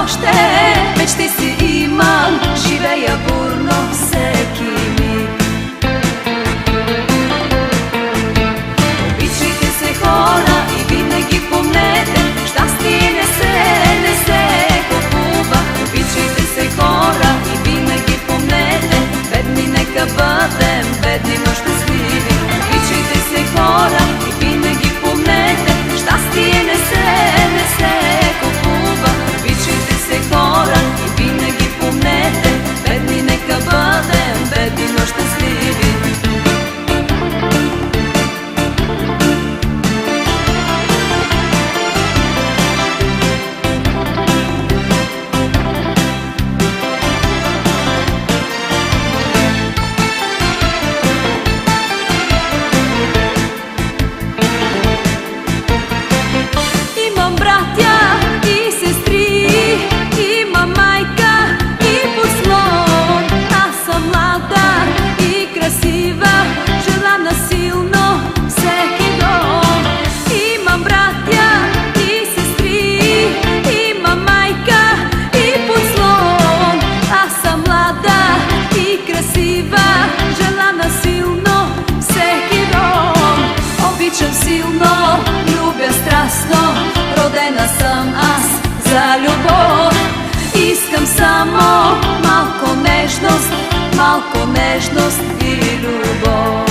още, мечти си имам, живея бурно всеки миг. Обичайте се, хора, и винаги помнете, щастие не се купува. Обичайте се, хора, и винаги помнете, бедни нека бъдем, бедни, но щастливи. Обичайте се, хора, и винаги помнете, щастие не се купува. Обичайте се, хора, и винаги помнете, бедни нека бъдем, бедни, но щастливи. Имам братя и сестри, имам майка и подслон. Аз съм млада и красива, желана силно всеки дом. Имам братя и сестри, имам майка и подслон. Аз съм млада и красива, желана силно всеки дом. Обичам силно, любя страстно, родена съм аз за любов. Искам само малко нежност и любов.